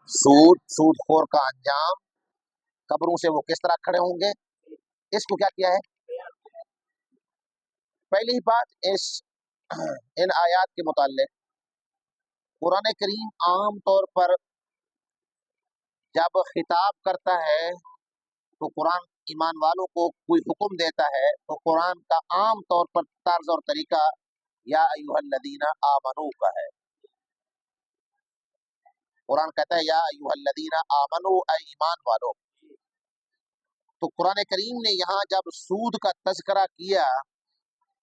سود خور کا انجام، قبروں سے وہ کس طرح کھڑے ہوں گے، اس کو کیا کیا ہے۔ پہلی بات ان آیات کے متعلق قرآن کریم عام طور پر جب خطاب کرتا ہے تو قرآن ایمان والوں کو کوئی حکم دیتا ہے تو قرآن کا عام طور پر طرز اور طریقہ یا ایھا الذین آمنو کا ہے۔ قرآن کہتا ہے یا ایھا الذین آمنو، اے ایمان والو۔ تو قرآن کریم نے یہاں جب سود کا تذکرہ کیا،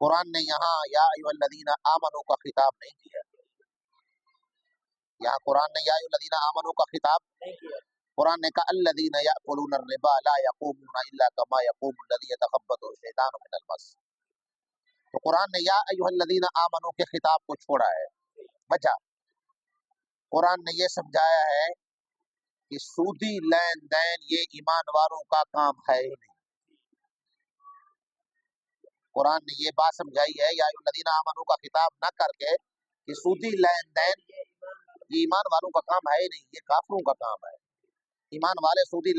قرآن نے یہاں یا ایھا الذین آمنو کا خطاب نہیں کیا۔ یہاں قرآن نے یا ایھا الذین آمنو کا خطاب نہیں کیا، قرآن نے کہا الذین یأکلون الربا لا یقومون الا کما یقوم الذی یتخبطہ الشیطان من المس۔ تو قرآن نے یا ایھا الذین آمنو کے خطاب کو چھوڑا ہے۔ وجہ قرآن نے یہ سمجھایا ہے کہ سودی لین دین یہ ایمان والوں کا کام ہے ہی نہیں۔ قرآن نے یہ بات سمجھائی ہے یا ایھا الذین آمنو کا خطاب نہ کر کے کہ سودی لین دین یہ ایمان والوں کا کام ہے ہی نہیں، یہ کافروں کا کام ہے۔ ایمان والے سودی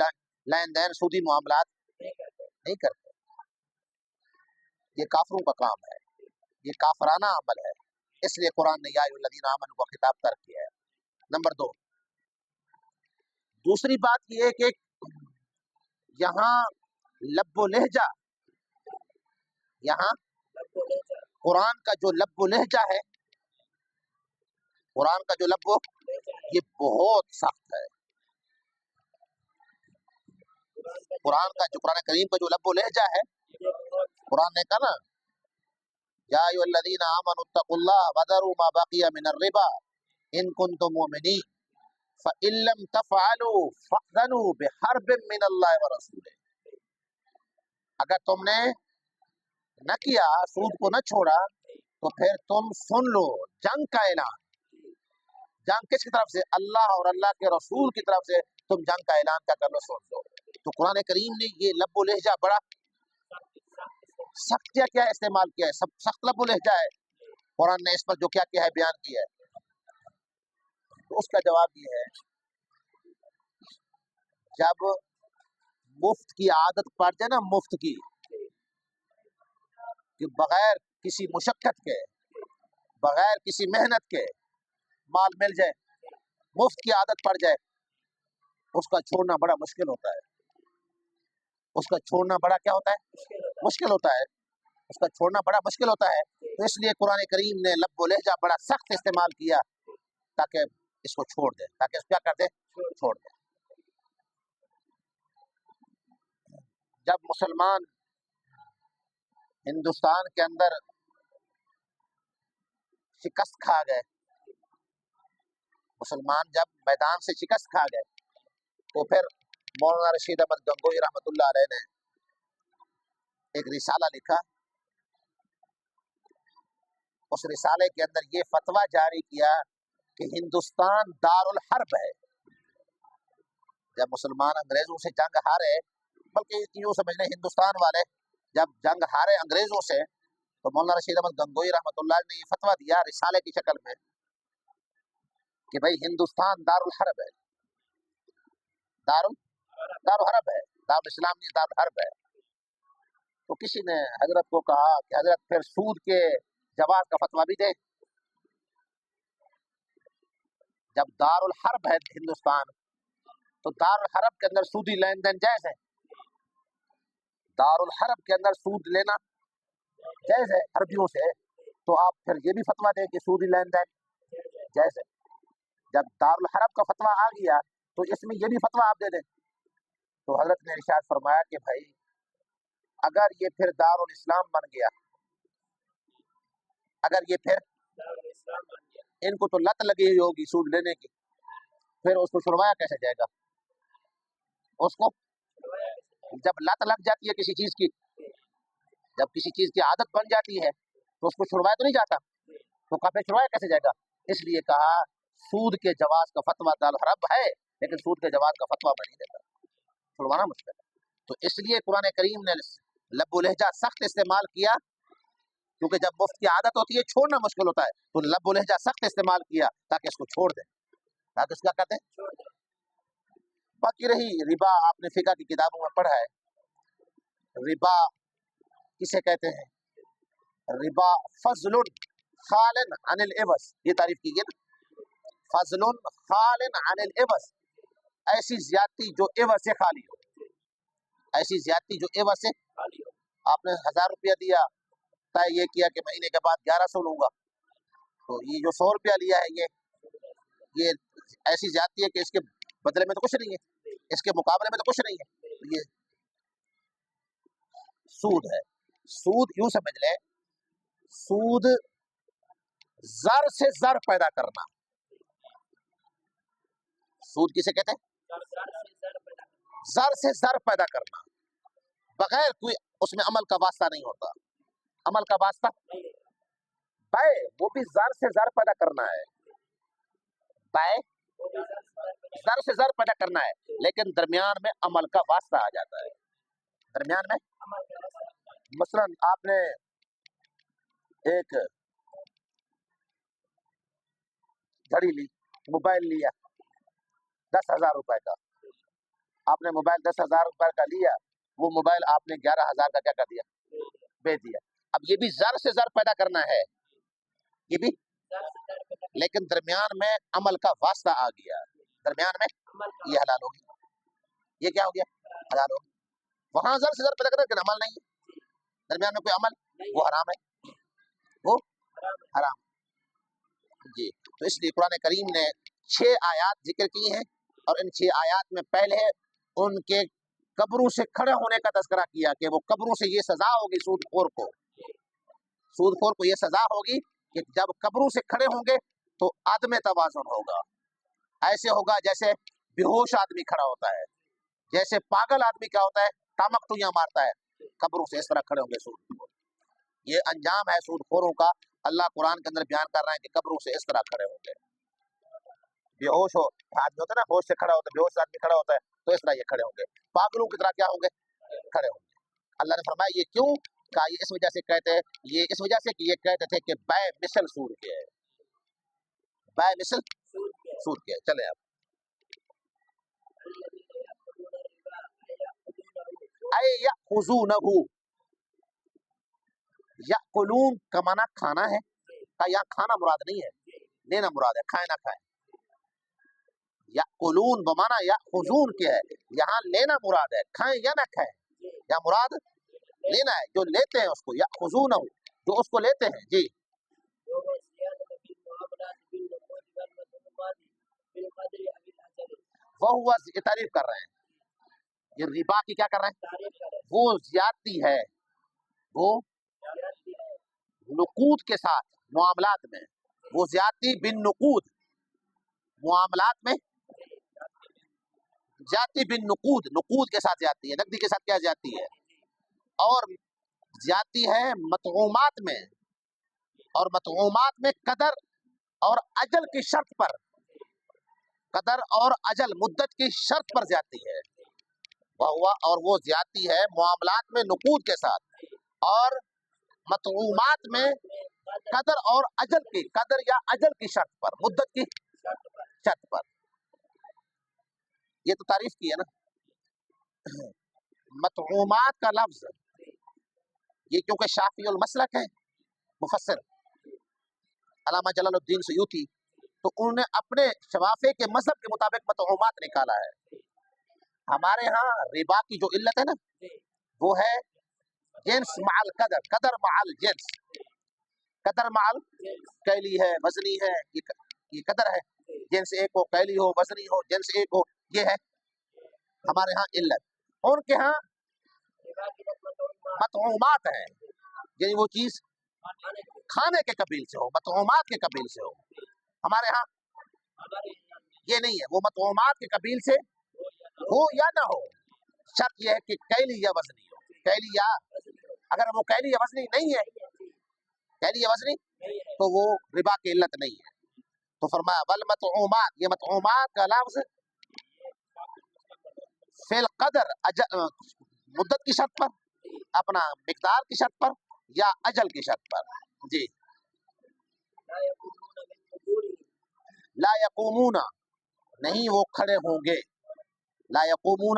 لین دین، سودی معاملات نہیں کرتے، یہ کافروں کا کام ہے، یہ کافرانہ عمل ہے۔ اس لیے قرآن نے یا ایھا الذین آمنو کا خطاب ترک کیا ہے۔ نمبر 2، دوسری بات یہ ہے کہ یہاں لب و لہجہ، یہاں قرآن کا جو لب و لہجہ ہے، قرآن کا جو لب و یہ بہت سخت ہے۔ قرآن کریم کا جو لب و لہجہ ہے، قرآن نے کہا نا یا ایھا الذین آمنوا اتقوا اللہ وذروا ما بقی من الربا ان کنتم مؤمنین فإن لم تفعلوا فأذنوا بحرب من اللہ ورسولہ۔ اگر تم نے نہ کیا، سود کو نہ چھوڑا، تو پھر تم سن لو جنگ کا اعلان۔ جنگ کس کی طرف سے؟ اللہ اور اللہ کے رسول کی طرف سے تم جنگ کا اعلان کیا کر لو، سن لو۔ تو قرآن کریم نے یہ لب و لہجہ بڑا سخت کیا استعمال کیا ہے، سخت لب و لہجہ ہے۔ قرآن نے اس پر جو کیا ہے بیان کیا ہے، تو اس کا جواب یہ ہے جب مفت کی عادت پڑ جائے نا، مفت کی، کہ بغیر کسی مشقت کے، بغیر کسی محنت کے مال مل جائے، مفت کی عادت پڑ جائے، اس کا چھوڑنا بڑا مشکل ہوتا ہے۔ اس کا چھوڑنا بڑا کیا ہوتا ہے؟ مشکل ہوتا ہے۔ اس کا چھوڑنا بڑا مشکل ہوتا ہے۔ تو اس لیے قرآن کریم نے لب و لہجہ بڑا سخت استعمال کیا تاکہ اس کو چھوڑ دے، تاکہ اس کیا کر دے، چھوڑ دے۔ جب مسلمان ہندوستان کے اندر شکست کھا گئے، مسلمان جب میدان سے شکست کھا گئے، تو پھر مولانا رشید احمد گنگوئی رحمۃ اللہ علیہ نے ایک رسالہ لکھا۔ اس رسالے کے اندر یہ فتویٰ جاری کیا کہ ہندوستان دار الحرب ہے۔ جب مسلمان انگریزوں سے جنگ ہارے، بلکہ یوں سمجھ لیں ہندوستان والے جب جنگ ہارے انگریزوں سے، تو مولانا رشید احمد گنگوئی رحمۃ اللہ نے یہ فتویٰ دیا رسالے کی شکل میں کہ بھئی ہندوستان دار الحرب ہے، دار الحرب ہے، دار الاسلام نہیں، دار الحرب ہے۔ تو کسی نے حضرت کو کہا کہ حضرت پھر سود کے جواز کا فتویٰ بھی دے۔ جب دار الحرب ہے ہندوستان، تو دار الحرب کے اندر سودی لین دین جائز ہے؟ دار الحرب کے اندر سود لینا جائز ہے عربیوں سے، تو آپ پھر یہ بھی فتویٰ دیں کہ سودی لین دین جائز ہے۔ جب دار الحرب کا فتویٰ آ گیا تو اس میں یہ بھی فتویٰ آپ دے دیں۔ تو حضرت نے ارشاد فرمایا کہ بھائی اگر یہ پھر دار الاسلام بن گیا، اگر یہ پھر ان کو تو لت لگی ہوئی ہوگی سود لینے کی، پھر اس کو چھڑوایا کیسے جائے گا؟ اس کو جب لت لگ جاتی ہے کسی چیز کی، جب کسی چیز کی عادت بن جاتی ہے تو اس کو چھڑوایا تو نہیں جاتا، تو کہاں پہ چھڑوایا کیسے جائے گا؟ اس لیے کہا سود کے جواز کا فتویٰ دار الحرب ہے، لیکن سود کے جواز کا فتویٰ میں نہیں دیتا، چھڑوانا مشکل ہے۔ تو اس لیے قرآن کریم نے لب و لہجہ سخت استعمال کیا، کیونکہ جب مفت کی عادت ہوتی ہے چھوڑنا مشکل ہوتا ہے، تو لب و لہجہ سخت استعمال کیا تاکہ اس کو چھوڑ دیں، تاکہ اس کا کہتے ہیں बाकी रही रिबा, आपने फिका की किताबों में पढ़ा है, रिबा किसे कहते हैं? रिबा फजलुन खालिन अनिल इवज, ये तारीफ की गई ना, फजलुन खालिन अनिल इवज, ऐसी ज्यादती जो एवज से खाली हो, ऐसी ज्यादती जो एवज से खाली हो। आपने 1000 रुपया दिया, तय ये किया कि महीने के बाद 1100 लूंगा, तो ये जो 100 रुपया लिया है ये ऐसी ज्यादती है कि इसके बदले में तो कुछ नहीं है, इसके मुकाबले में तो कुछ नहीं है, तो ये सूद है। सूद यूं समझ ले, सूद जर से जर पैदा करना, सूद किसे कहते हैं? जर से जर पैदा करना, बगैर कोई उसमें अमल का वास्ता नहीं होता, अमल का वास्ता बै, वो भी जर से जर पैदा करना है, बै जर से जर पैदा करना है, लेकिन दरमियान में अमल का वास्ता आ जाता है, दरमियान में। मसलन आपने एक घड़ी ली, मोबाइल लिया 10,000 रुपए का, आपने मोबाइल 10,000 रुपए का लिया, वो मोबाइल आपने 11,000 का क्या कर दिया? बेच दिया। अब ये भी जर से जर पैदा करना है, ये भी, लेकिन दरमियान में अमल का वास्ता आ गया, दरमियान में ये हलाल होगी, ये क्या हो गया? हलाल होगी। वहां जर से जर पैदा करना, लेकिन अमल नहीं है, दरमियान में कोई अमल, वो हराम है, वो हराम जी। तो इसलिए कुरान करीम ने 6 आयात जिक्र की हैं, और इन 6 आयात में पहले उनके कब्रों से खड़े होने का तज़किरा किया कि वो कब्रों से ये सजा होगी सूदखोर को, सूदखोर को ये सजा होगी कि जब कब्रों से खड़े होंगे तो आदम तवाज़ुन होगा, ऐसे होगा जैसे बेहोश आदमी खड़ा होता है, जैसे पागल आदमी क्या होता है, तामकतुया मारता है, कब्रों से इस तरह खड़े होंगे सूदखोर। ये अंजाम है सूदखोरों का, अल्लाह कुरान के अंदर बयान कर रहा है कि कब्रों से इस तरह खड़े होंगे, बेहोश हो आदमी होता है ना, होश से खड़ा होता है, बेहोश आदमी खड़ा होता है, तो इस तरह ये खड़े होंगे, पागलों की तरह क्या होंगे? खड़े होंगे। अल्लाह ने फरमाया ये क्यों? कहा ये इस वजह से कहते हैं, ये इस वजह से कि ये कहते थे कि बै मिसल सूद के है, बै मिसल सूद के है। चले आप, अय याखुज़ूनहु, याकुलून का माना खाना है, का यहाँ खाना मुराद नहीं है, लेना मुराद है, खाए ना खाए। याकुलून बमाना याखुज़ून के है, यहाँ लेना मुराद है, खाएं या ना खाएं, या मुराद लेना है, जो लेते हैं उसको, याखुज़ूनहु, जो उसको लेते हैं जी। वो हुआ, ये तारीफ कर रहे हैं, ये रिबा की क्या कर रहे हैं? वो ज्यादती है, वो नुकूद के साथ मुआमलात में, वो ज्यादती बिन नुकूद, मुआमलात में ज्यादती बिन नुकूद, नुकूद के साथ ज्यादती है, नकदी के साथ क्या ज्यादती है, और ज्यादती है मतऊमात में, और मतऊमात में कदर और अजल की शर्त पर, कदर और अजल मुद्दत की शर्त पर ज्यादती है, वह हुआ, और वो ज्यादती है मुआमलात में नुकूद के साथ, और मतऊमात में कदर और अजल की, कदर या अजल की शर्त पर, मुद्दत की शर्त पर। ये तो तारीफ की है ना। मतऊमात का लफ्ज ये क्योंकि शाफी उल मसलक है, मुफस्सिर अल्लामा जलालुद्दीन सयूती, तो उन्होंने अपने शवाफे के मजहब के मुताबिक मतऊमात निकाला है। हमारे यहाँ रिबा की जो इल्लत है ना, वो है जिन्स माल कदर, कदर माल जिन्स, कदर माल कैली है, वजनी है, ये कदर है, जिन्स एक हो, कैली हो, वजनी हो, जिन्स एक हो, ये है हमारे यहाँ इल्लत। उनके यहाँ मतऊमात है, यानी वो चीज खाने के कबील से हो, मतऊमात के कबील से हो। हमारे यहाँ ये नहीं है, वो मतऊमात के कबील से हो या ना हो, शर्त यह है कि कैली या वजनी हो, कैली या, अगर वो कैली या वजनी नहीं है, कैली या वजनी, तो वो रिबा की इल्लत नहीं है। तो फरमाया वल मतऊमात, ये मतऊमात का लफ्ज फिल कदर मुद्दत की शर्त पर, अपना मिकदार की शर्त पर, या अजल की शर्त पर जी। ला यकूमूना, नहीं वो खड़े होंगे, لا یقومون،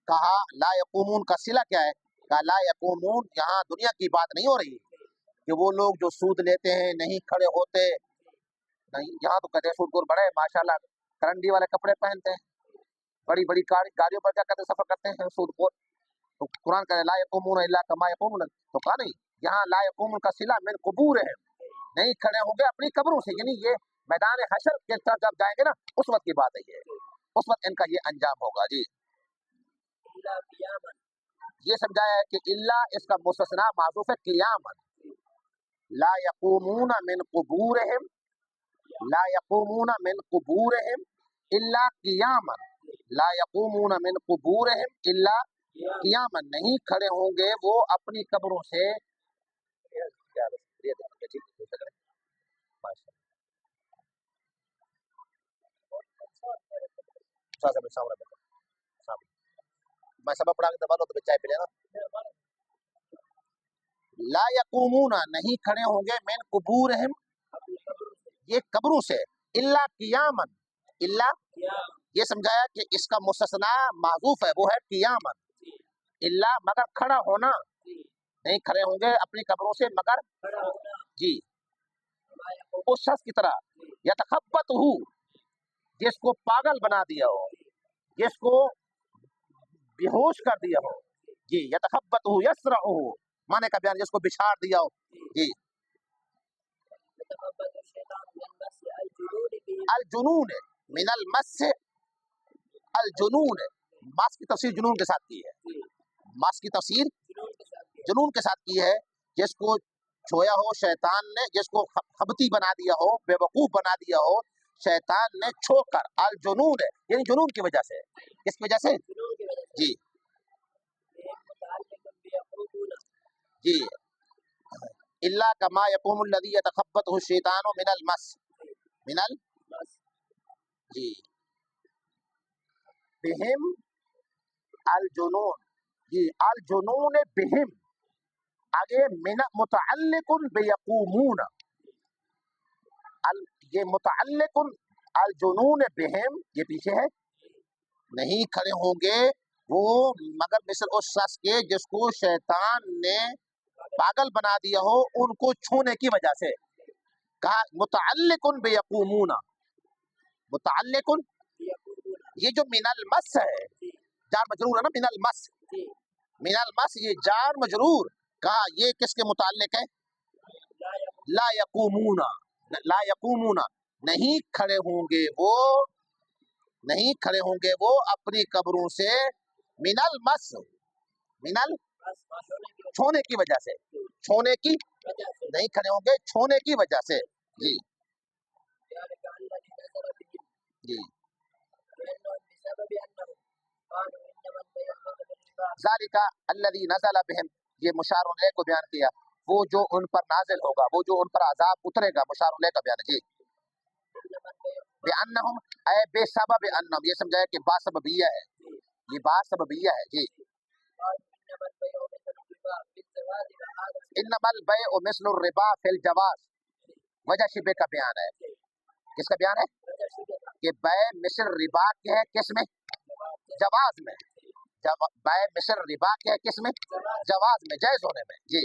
کہا لا یقومون کا صلہ کیا ہے؟ کہا لا یقومون، یہاں دنیا کی بات نہیں ہو رہی کہ وہ لوگ جو سود لیتے ہیں نہیں کھڑے ہوتے، نہیں، یہاں تو کہتے ہیں سود خور بڑے ماشاءاللہ کرنڈی والے کپڑے پہنتے ہیں، بڑی بڑی گاڑیوں پر جا کر سفر کرتے ہیں سود خور، تو قرآن کہہ رہے لا یقومون الا کما یقومون، تو کہا نہیں یہاں لا یقومون کا صلہ من قبورہم، نہیں کھڑے ہوں گے اپنی قبروں سے، یعنی یہ میدان حشر کے طرف جب جائیں گے نا اس وقت کی بات ہے، یہ اس وقت ان کا یہ انجام ہوگا جی۔ یہ سمجھایا ہے کہ اللہ اس کا مستثنا معذوف ہے قیامًا، لا یقومون من قبورہم، لا یقومون من قبورہم الا قیامًا، لا یقومون من قبورہم الا قیامًا، نہیں کھڑے ہوں گے وہ اپنی قبروں سے، میں سبق پڑھا کے دبا لو تو چائے پی لینا۔ لا یقومون، نہیں کھڑے ہوں گے من قبورہم، یہ قبروں سے، الا قیامًا، الا یہ سمجھایا کہ اس کا مستثنا معذوف ہے وہ ہے قیامًا، الا مگر کھڑا ہونا، نہیں کھڑے ہوں گے اپنی قبروں سے مگر جی اس شخص کی طرح یتخبط ہو، جس کو پاگل بنا دیا ہو، جس کو بے ہوش کر دیا ہو، جی یتخبط ہو یسرع ہو، معنی کا بیان جس کو بچھاڑ دیا ہو، جی الجنون من المس، الجنون، مس کی تفسیر جنون کے ساتھ کی ہے، مس کی تفسیر جنون کے ساتھ کی ہے، جس کو چھویا ہو شیطان نے، جس کو خبتی بنا دیا ہو، بے وقوف بنا دیا ہو شیطان نے چھو کر، الجنون ہے یعنی جنون کی وجہ سے، کس کی وجہ سے جی جی الا کما یقوم الذی یتخبطہ الشیطان من المس، من ال جی بہم الجنون، جی الجنون بہم، آگے من متعلق بیقومون، یہ متعلق الجنون بہم، یہ پیچھے ہے، نہیں کھڑے ہوں گے وہ مگر مثل اس شخص کے جس کو شیطان نے پاگل بنا دیا ہو ان کو چھونے کی وجہ سے، کہا متعلق بیقومون، متعلق یہ جو من المس ہے جار مجرور ہے نا، من المس، من المس یہ جار مجرور، کہا یہ کس کے متعلق ہے؟ لا یقومون، لا یقومون، نہیں کھڑے ہوں گے وہ، نہیں کھڑے ہوں گے وہ اپنی قبروں سے، من المس، من ال چھونے کی وجہ سے، چھونے کی نہیں کھڑے ہوں گے چھونے کی وجہ سے، جی جی ذالک الذی نزل بہم، یہ مشار الیہ کو بیان کیا، وہ جو ان پر نازل ہوگا، وہ جو ان پر عذاب اترے گا، مشار الیہ کا بیان ہے جی، بأنہم اے بے سبب انہم، یہ سمجھایا کہ با سببیہ ہے، یہ با سببیہ ہے جی، انما البیع مثل الربا فی الجواز، وجہ شبہ کا بیان ہے، کس کا بیان ہے کہ بیع مثل ربا کے ہے کس میں؟ جواز میں، بیع مثل ربا کے ہے کس میں؟ جواز میں، جائز ہونے میں جی،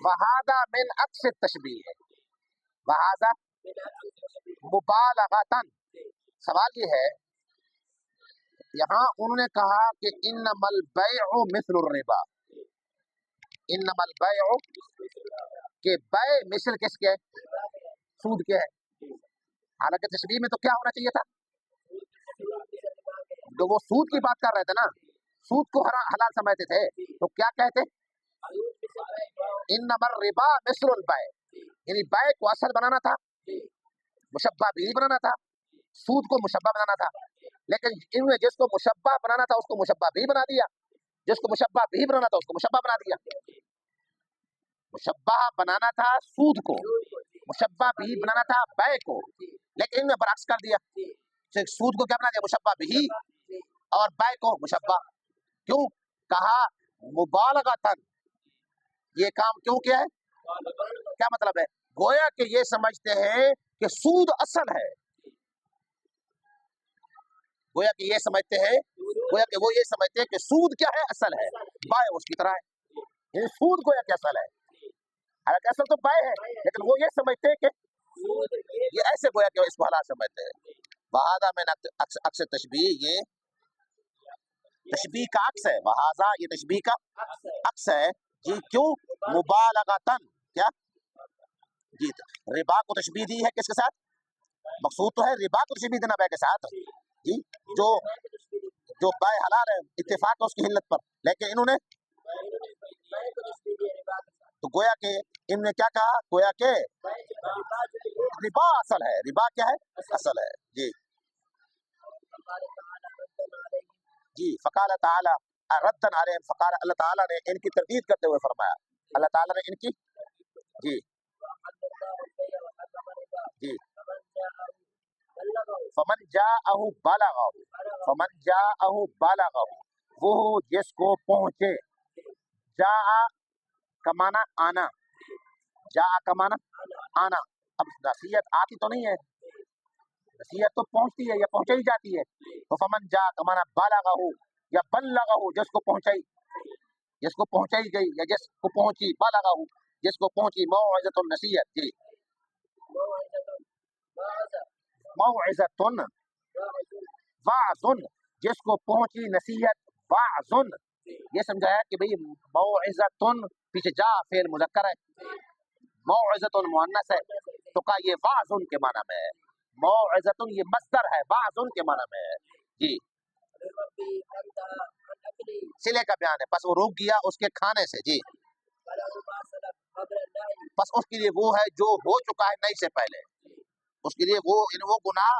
وہذا من عکس التشبیہ، وہذا مبالغتاً، سوال یہ ہے یہاں انہوں نے کہا کہ انما البیع مثل الربا، انما البیع کہ بیع مثل کس کے ہے؟ سود کے ہے، حالانکہ تشبیہ میں تو کیا ہونا چاہیے تھا؟ جو وہ سود کی بات کر رہے تھے نا، سود کو حلال سمجھتے تھے تو کیا کہتے؟ انما الربا مثل البیع، یعنی بیع کو اصل بنانا تھا، مشبہ بھی بنانا تھا، سود کو مشبہ بنانا تھا، لیکن ان میں جس کو مشبہ بنانا تھا اس کو مشبہ بھی بنا دیا، جس کو مشبہ بھی بنانا تھا اس کو مشبہ بنا دیا، مشبہ بنانا تھا سود کو، مشبہ بھی بنانا تھا بیع کو، لیکن ان میں برعکس کر دیا، سود کو کیا بنا دیا؟ مشبہ بھی، اور بیع کو مشبہ، کیوں؟ کہا مبالغتاً، یہ کام کیوں کیا ہے؟ کیا مطلب ہے؟ گویا کہ یہ سمجھتے ہیں کہ سود اصل ہے، گویا کہ یہ سمجھتے ہیں، گویا کہ وہ یہ سمجھتے ہیں کہ سود کیا ہے، اصل ہے، بائے اس کی طرح ہے، یہ سود گویا کہ اصل ہے، حالانکہ اصل تو بائے ہے، لیکن وہ یہ سمجھتے ہیں کہ یہ ایسے گویا کہ اس کو حلال سمجھتے ہیں۔ وہذا میں عکس تشبیہ، یہ تشبیہ کا عکس ہے، وہذا یہ تشبیہ کا عکس ہے جی، کیوں؟ مبالغتاً، کیا جی، ربا کو تشبیہ دی ہے کس کے ساتھ؟ مقصود تو ہے ربا کو تشبیہ دینا بے کے ساتھ جی، جو بے حلال ہے، اتفاق ہے اس کی حلت پر، لیکن انہوں نے تو گویا کہ ان نے کیا کہا، گویا کہ ربا اصل ہے، ربا کیا ہے، اصل ہے جی جی۔ فقال تعالی ردن علیہم، فقال اللہ تعالیٰ نے ان کی تردید کرتے ہوئے فرمایا، اللہ تعالیٰ نے ان کی جی جی فمن جاءہ بلغہ، فمن جاءہ بلغہ، وہ جس کو پہنچے، جاء کا معنی آنا، جاء کا معنی آنا، اب نصیحت آتی تو نہیں ہے، نصیحت تو پہنچتی ہے یا پہنچائی جاتی ہے، تو فمن جاء کا معنی بلغہ یا بلغہ، جس کو پہنچائی، جس کو پہنچائی گئی یا جس کو پہنچی، بلغہ جس کو پہنچی، موعظۃ النصیحت جی، موعظۃ واعظ، جس کو پہنچی نصیحت، واعظ یہ سمجھایا کہ بھئی موعظۃ پیچھے جا فعل مذکر ہے، موعظۃ مؤنث ہے، تو کہا یہ واعظ کے معنی میں ہے، موعظۃ یہ مصدر ہے، واعظ کے معنی میں ہے جی۔ صلے کا بیان ہے، پس وہ رک گیا اس کے کھانے سے جی، پس اس کے لیے وہ ہے جو ہو چکا ہے نئی سے پہلے، اس کے لیے وہ گناہ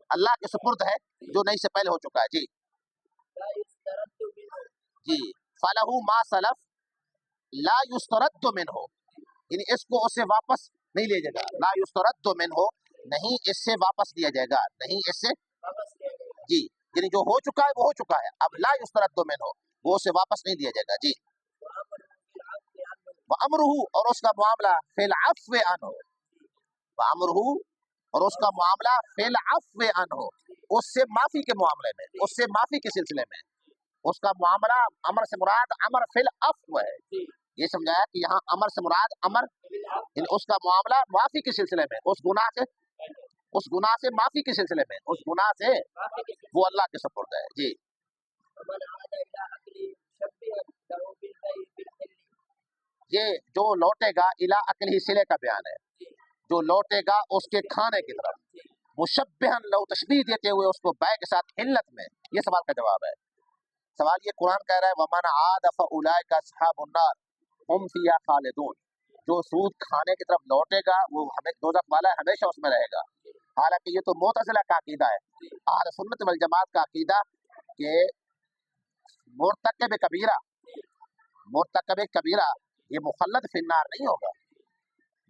اللہ کے سپرد ہے جو نئی سے پہلے ہو چکا ہے جی جی۔ فَلَهُ مَا سَلَف لا يُسْتَرَدُّ مِنْهُ، یعنی اس کو اس سے واپس نہیں لیا جائے گا، لا يُسْتَرَدُّ مِنْهُ، نہیں اس سے واپس لیا جائے گا، نہیں اس سے جی، یعنی جو ہو چکا ہے وہ ہو چکا ہے، اب لا يُسْتَرَدُّ مِنْهُ وہ اسے واپس نہیں لیا جائے گا جی۔ وَأَمْرُهُ، اور اس کا معاملہ فِي الْعَفْوِ عَنْهُ، وَأَمْرُهُ اور اس کا معاملہ فِي الْعَفْوِ عَنْهُ، اس سے معافی کے معاملے میں، اس سے معافی کے سلسلے میں، اس کا معاملہ، امر سے مراد امر فی العفو ہے، یہ سمجھایا کہ یہاں امر سے مراد امر، یعنی اس کا معاملہ معافی کے سلسلے میں، اس گناہ سے معافی کے سلسلے میں، اس گناہ سے وہ اللہ کے سپرد ہے جی۔ یہ جو لوٹے گا الی اکلہ، صلے کا بیان ہے، جو لوٹے گا اس کے کھانے کی طرف، مشبہن لو، تشبیہ دیتے ہوئے اس کو بے کے ساتھ حلت میں، یہ سوال کا جواب ہے۔ سوال یہ قرآن کہہ رہا ہے وَمَنْ عَادَ فَأُولَٰئِكَ أَصْحَابُ النَّارِ هُمْ فِيهَا خَالِدُونَ، جو سود کھانے کی طرف لوٹے گا وہ دوزخ والا ہے، ہمیشہ اس میں رہے گا۔ حالانکہ یہ تو معتزلہ کا عقیدہ ہے، اہل سنت والجماعت کا عقیدہ کہ مرتکب کبیرہ یہ مخلد فی النار نہیں ہوگا،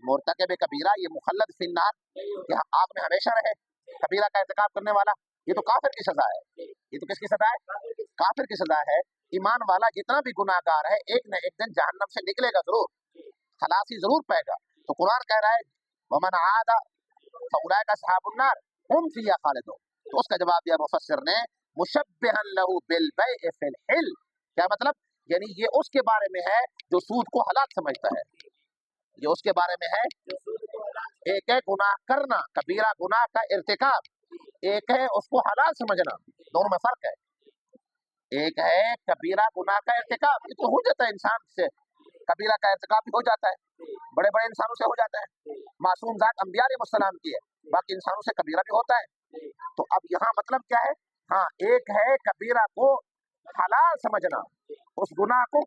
مرتکب کبیرہ یہ مخلد فی النار، کہ آگ میں ہمیشہ رہے، کبیرہ کا ارتکاب کرنے والا، یہ تو کافر کی سزا ہے، یہ تو کس کی سزا ہے؟ کافر کی سزا ہے۔ ایمان والا جتنا بھی گناہ گار ہے ایک نہ ایک دن جہنم سے نکلے گا ضرور، خلاصی ضرور پائے گا، تو قرآن کہہ رہا ہے وَمَنْ عَادَ فَأُولَٰئِكَ أَصْحَابُ النَّارِ هُمْ فِيهَا خَالِدُونَ، تو اس کا جواب دیا مفسر نے مشبہًا لَهُ بِالْبَيْعِ فِي الْحِلِّ، کیا مطلب؟ یعنی یہ اس کے بارے میں ہے جو سود کو حلال سمجھتا ہے، یہ اس کے بارے میں ہے، ایک ہے گناہ کرنا، کبیرہ گناہ کا ارتکاب، ایک ہے اس کو حلال سمجھنا، دونوں میں فرق ہے، ایک ہے کبیرہ گناہ کا ارتکاب، یہ تو ہو جاتا ہے انسان سے، کبیرہ کا ارتکاب بھی ہو جاتا ہے، بڑے بڑے انسانوں سے ہو جاتا ہے، معصوم ذات انبیاء علیہ السلام کی ہے، باقی انسانوں سے کبیرہ بھی ہوتا ہے، تو اب یہاں مطلب کیا ہے؟ ہاں، ایک ہے کبیرہ کو حلال سمجھنا، اس گناہ کو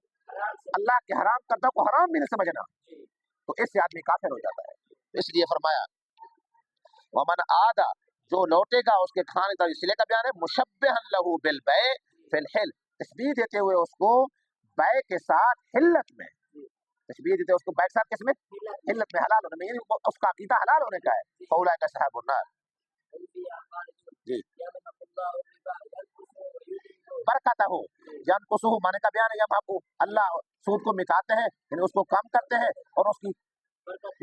اللہ کے حرام کردہ کو حرام بھی نہیں سمجھنا، تو اس سے آدمی کافر ہو جاتا ہے، اس لیے فرمایا ومن عاد، جو لوٹے گا اس کے کھانے کا، اس لیے کا بیان ہے مشبہًا لہ بالبیع فی الحل، تشبیہ دیتے ہوئے اس کو بے کے ساتھ حلت میں، تشبیہ دیتے ہوئے اس کو بے کے ساتھ کس میں؟ حلت میں، حلال ہونے میں، یعنی اس کا عقیدہ حلال ہونے کا ہے، فَأُولَٰئِكَ أَصْحَابُ النَّارِ جی۔ برکتہ ینقصہ، معنی کا بیان ہے یمحق، اللہ سود کو مٹاتے ہیں، یعنی اس کو کم کرتے ہیں، اور اس کی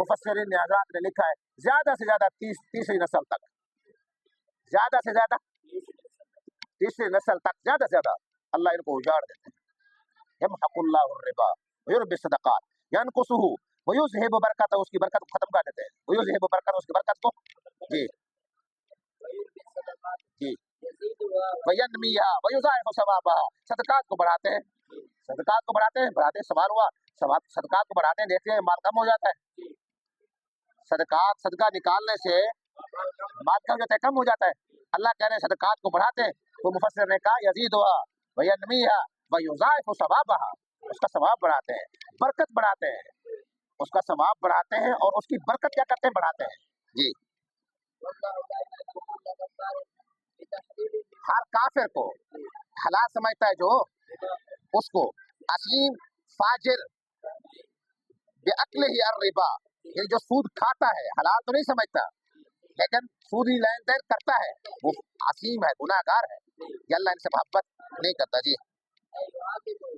مفسرین نے حضرات نے لکھا ہے زیادہ سے زیادہ تیسری نسل تک، زیادہ سے زیادہ तीसरी नस्ल तक ज्यादा से ज्यादा अल्लाह इनको उजाड़ देते हैं। यमहकुल्लाहु रिबा व युरबि सदक़ात यनकुसुहु व युज़हिबु बरकतहु, उसकी बरकत को खत्म कर देते हैं। व युज़हिबु बरकतहु, उसकी बरकत को जी जी व यनमिहा व युज़ाइफु सवाबहा, सदकात को बढ़ाते हैं, सदकात को बढ़ाते हैं। सवाल हुआ सदकात को बढ़ाते हैं, देखते हैं माल कम हो जाता है। सदका निकालने से माल कम हो जाता है, कम हो जाता है। अल्लाह कह रहे हैं सदकात को बढ़ाते हैं, तो मुफस्सिर ने कहा यज़ीदुहा व यनमीहा व युज़ाइफु सवाबहा, उसका सवाब बढ़ाते हैं, बरकत बढ़ाते हैं, उसका सवाब बढ़ाते हैं और उसकी बरकत क्या करते हैं, बढ़ाते हैं जी। हर काफिर को हलाल समझता है जो, उसको असीम फाजिर बेअक्लिही अर्रिबा, ये जो सूद खाता है हलाल तो नहीं समझता, लेकिन सूदी लेन देन करता है, वो असीम है, गुनाहगार है, ये अल्लाह इनसे मोहब्बत नहीं करता जी।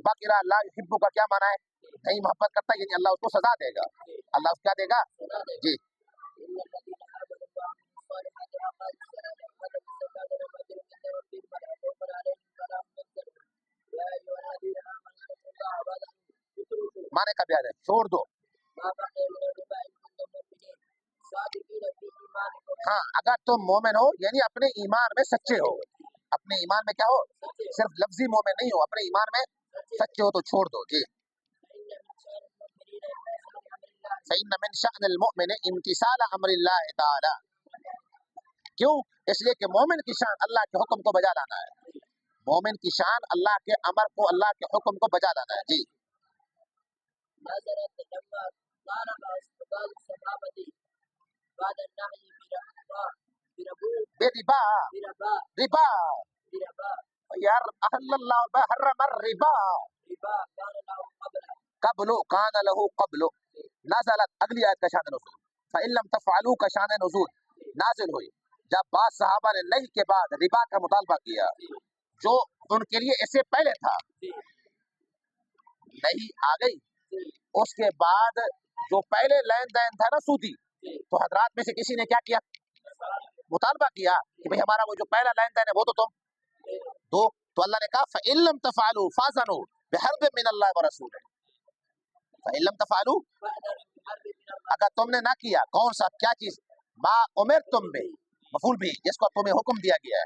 बाकी अल्लाह हिब्बु का क्या माना है, नहीं मोहब्बत करता, यानी अल्लाह उसको सजा देगा। अल्लाह उसको क्या देगा जी। माने का ब्याज है, छोड़ दो। हाँ, अगर तुम मोमिन हो यानी अपने ईमान में सच्चे हो, अपने ईमान में क्या हो, सिर्फ लफ्जी मोमिन नहीं हो, अपने ईमान में सच्चे हो तो छोड़ दो जी। फ़इन्न मिन शअनिल मुमिन इम्तिसाल अम्रिल्लाहि तआला, क्यों, इसलिए कि मोमिन की शान अल्लाह के हुक्म को बजा लाना है, मोमिन की शान अल्लाह के अमर को, अल्लाह के हुक्म को बजा लाना है जी। बेरिबा रिबा यार, अहल्लल्लाहु हर्रम रिबा कब्लु कान लहू कब्लु नज़लत, अगली आयत का शान नुज़ूल, फ़इन लम तफ़अलू का शान नुज़ूल नाजिल हुई जब बाद सहाबा ने नहीं के बाद रिबा का मुतालबा किया, जो उनके लिए इससे पहले था, नहीं आ गई, उसके बाद जो पहले लेन देन था ना सूदी, तो हजरात में से किसी ने क्या किया, मुतालबा किया कि भाई हमारा वो जो पहला लेन देन है वो तो तुम दो, तो अल्लाह ने कहा फ़इन लम तफ़अलू फ़ाज़नु बिहर्बिन मिनल्लाहि व रसूलिही, फ़इन लम तफ़अलू, अगर तुमने ना किया, कौन सा क्या चीज, मा उमिर तुम बे, मफूल भी जिसको तुम्हें हुक्म दिया गया है,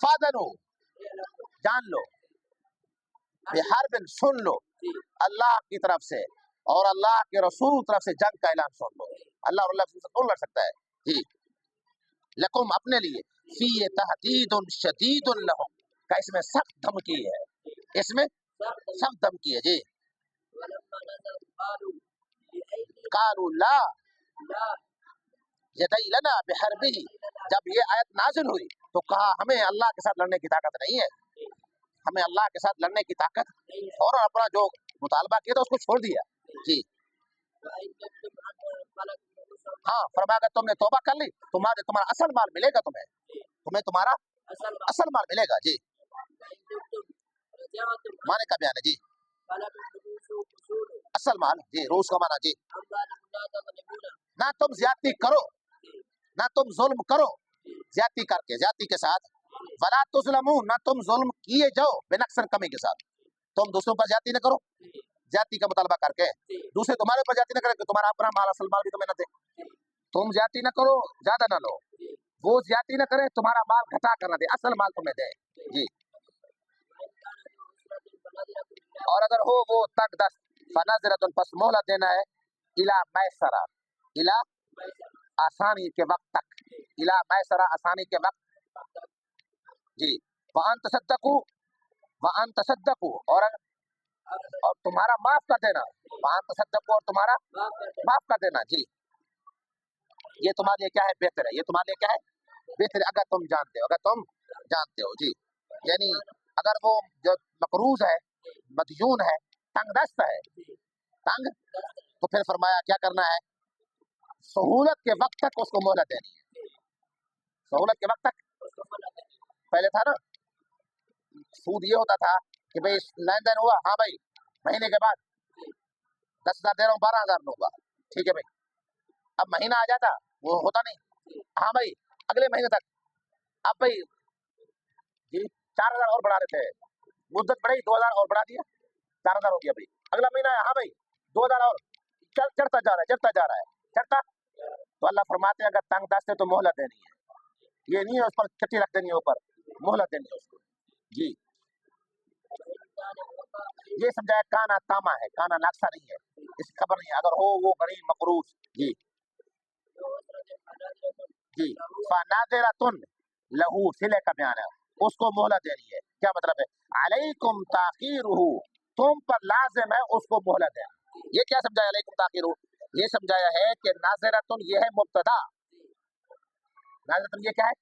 फ़ाज़नु जान लो, बिहर्बिन सुन लो, अल्लाह की तरफ से और अल्लाह के रसूल की तरफ से जंग का ऐलान सुन लो। अल्लाह और अल्लाह से कौन लड़ सकता है जी। लकुम अपने लिए, फी तहदीदुन शदीदुन लहुम का इसमें सख्त धमकी है, इसमें सख्त धमकी है जी। कालू ला यदई लना बिहरबिही, जब ये आयत नाजिल हुई तो कहा हमें अल्लाह के साथ लड़ने की ताकत नहीं है, हमें अल्लाह के साथ लड़ने की ताकत, और अपना जो मुतालबा किया था उसको छोड़ दिया जी। हाँ, फरमाया अगर तुमने तौबा कर ली, तुम्हारा असल माल मिलेगा, तुम्हें तुम्हारा असल माल मिलेगा जी। माने का बयान है जी, असल माल जी, रूस का माना जी। ना तुम ज्यादती करो, ना तुम जुल्म करो, ज्यादती करके, ज्यादती के साथ, वला तुज़लमून, ना तुम जुल्म किए जाओ, बेनक्सन कमी के साथ, तुम दूसरों पर ज्यादती न करो, ज्यादती का मुतालबा करके दूसरे तुम्हारे ऊपर ज्यादती न करे, तुम्हारा अपना माल असल माल भी तुम्हें न दे, तुम ज्यादती न करो, ज्यादा न लो, वो ज्यादती न करे, तुम्हारा माल घटा कर न दे, असल माल तुम्हें दे जी। और अगर हो वो तक दस, फनज़रतुन, पस मोहलत देना है, इला मैसरा, इला आसानी के वक्त तक, इला मैसरा आसानी के वक्त जी। वअन तसद्दकू, और तुम्हारा माफ कर देना, वअन तसद्दकू, और तुम्हारा माफ कर देना जी। ये तुम्हारे लिए क्या है, बेहतर है, ये तुम्हारे लिए क्या है, बेहतर है, अगर तुम जानते हो जी। यानी अगर वो जो मकरूज है, मदयून है, तंगदस्त है, तंग, तो फिर फरमाया क्या करना है, सहूलत के वक्त तक उसको मोहलत देनी है, सहूलत के वक्त तक। पहले था ना सूद ये होता था कि भाई लेन देन हुआ, हाँ भाई महीने के बाद 10,000 दे रहा हूँ, 12,000 दूंगा, ठीक है भाई, अब महीना आ जाता वो होता नहीं, हाँ भाई अगले महीने तक, अब भाई जी 4000 और बढ़ा रहे थे, मुद्दत बढ़ाई 2000 और बढ़ा दिया, 4000 हो गया भाई। अगला महीना है, हाँ भाई 2000 और, चढ़ता जा रहा है, चढ़ता जा रहा है, चढ़ता। तो अल्लाह फरमाते हैं अगर तंग दस्त है तो मोहलत देनी है, ये नहीं है उस पर चट्टी रख देनी है ऊपर, मोहलत देनी है उसको जी। ये समझाया काना तामा है, काना नाक्सा नहीं है, इस खबर नहीं है, अगर हो वो गरीब मकरूज जी जी। फनादिरतुन लहू सिले का बयान है, उसको मोहलत देनी है। क्या मतलब है? अलैकुम ताखीरुहु, तुम पर लाजिम है उसको मोहलत देना। ये क्या समझाया अलैकुम ताखीरुहु? ये समझाया है कि नाज़िरतुन ये है मुब्तदा, नाज़िरतुन ये क्या है?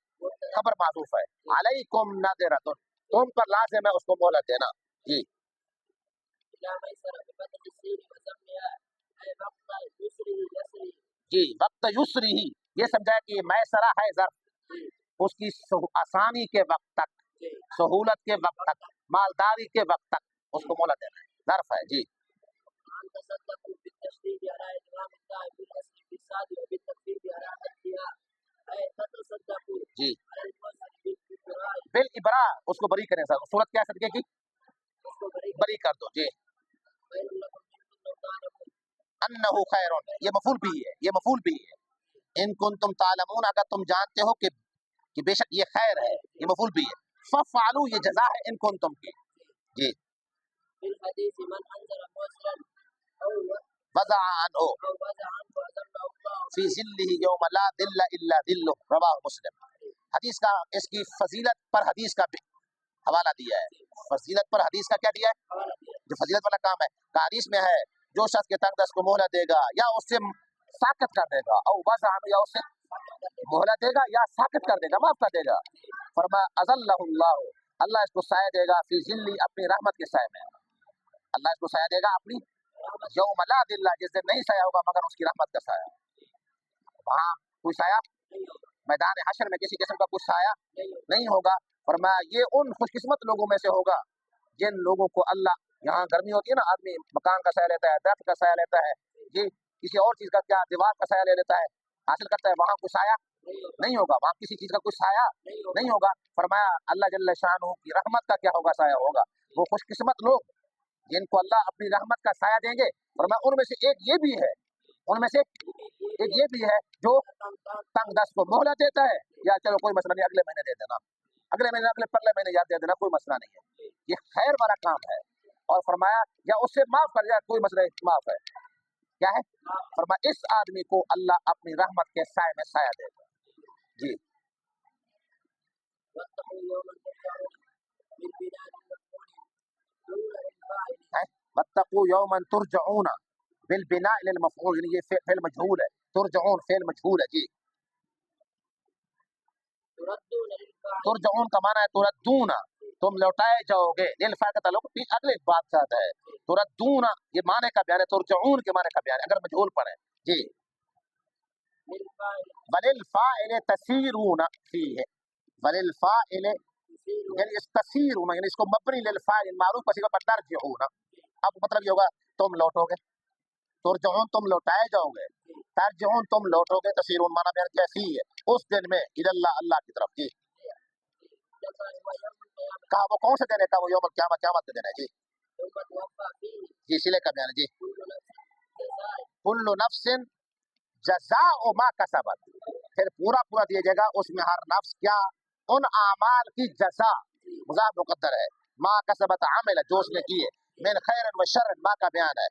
खबर माज़ूफ है। अलैकुम नाज़िरतुन, तुम पर लाजिम है उसको मोहलत देना जी। जी वक्त युसरी ही, ये समझाया कि मैसरा है ज़र्फ, उसकी आसानी के वक्त तक, सहूलत के वक्त तक, मालदारी के वक्त तक उसको मोहलत देना है, ज़र्फ है जी। जी बिल इबरा, उसको बरी करें सर, सूरत क्या है सदके की? बरी कर दो जी। अन्नहु खैरुन, ये मफूल भी है, ये मफूल भी है। इन कुंतुम तालमून, अगर तुम जानते हो कि बेशक ये खैर है, ये मफूल भी है। फफअलू, ये जज़ा है इन कुंतुम की जी। वज़अ अन्हु फी ज़िल्लिही यौम ला ज़िल्ला इल्ला ज़िल्लुह, रवाहु मुस्लिम। हदीस का, इसकी फजीलत पर हदीस का हवाला दिया है, फजीलत पर हदीस का क्या दिया है? जो फजीलत वाला काम है, का हदीस में है जो शख्स के तंग दस्त को मोहलत देगा या उससे साकत कर देगा, और वज़अ अन्हु, या उससे मोहलत देगा या साकत कर देगा, माफ कर देगा। फरमाया अज़ल्लहुल्लाहु, अल्लाह इसको साया देगा, फी ज़िल्ली, अपनी रहमत के साए में, अल्लाह इसको साया देगा अपनी यौम ला ज़िल्ला, जिस दिन नहीं साया होगा मगर उसकी रहमत का साया। वहाँ कोई साया, मैदान हशर में किसी किस्म का कुछ साया नहीं होगा। फरमाया ये उन खुशकिस्मत लोगों में से होगा जिन लोगों को अल्लाह, यहाँ गर्मी होती है ना, आदमी मकान का साया लेता है, दरख्त का साया लेता है जी, किसी और चीज का, क्या दीवार का साया ले लेता है, हासिल करता है, वहाँ कोई साया नहीं होगा, वहाँ किसी चीज का कोई साया नहीं होगा। फरमाया अल्लाह जल्ल शानहू की रहमत का क्या होगा? साया होगा। वो खुशकिस्मत लोग जिनको अल्लाह अपनी रहमत का साया देंगे, फरमाया उनमें से एक ये भी है, उनमें से एक ये भी है जो तंग दस्त को मोहलत देता है, या चलो कोई मसला नहीं, अगले महीने दे देना, अगले महीने, अगले परले महीने याद दे देना, कोई मसला नहीं है, ये खैर वाला काम है। और फरमाया या उससे माफ कर दिया, कोई मसला नहीं, माफ है। क्या है? फरमाया इस आदमी को अल्लाह अपनी रहमत के साए में साया देगा जी। वत्तकू यौमन तुरजऊना बिल बिना इलल मफऊल, यानी ये फेल मजहूल है, तुरजऊन फेल मजहूल है जी। तुरजऊन का माना है तुरद्दूना, तुम लौटाए जाओगे, लिल फा का ताल्लुक भी अगले बात से आता है। तुरद्दूना ये माने का बयान है, तुरजऊन के माने का बयान है अगर मजहूल पढ़े जी। वलिल फाइल तसीरूना फीह, वलिल फाइल यानी इस तसीरूना, यानी इसको मबनी लिल फाइल मारूफ का सिगा पर तर्जिऊना, अब मतलब ये होगा तुम लौटोगे, तुरजऊन तुम लौटाए जाओगे, तर्जिऊन तुम लौटोगे, तसीरून माना बयान कैसी है? उस दिन में इल्लाह अल्लाह की तरफ जी। कहा वो कौन से दिन है? का वो यौमुल क़यामत, क़यामत के दिन है जी। जी सिले का बयान है जी। कुल्लु नफ्सिन जज़ाउ मा कसबत, फिर पूरा पूरा दिया जाएगा उसमें हर नफ्स क्या, उन आमाल की जज़ा, मुज़ाफ मुक़द्दर है, मा कसबत आमिल, जो उसने किए, मिन खैरन व शर्रन, मा का बयान है,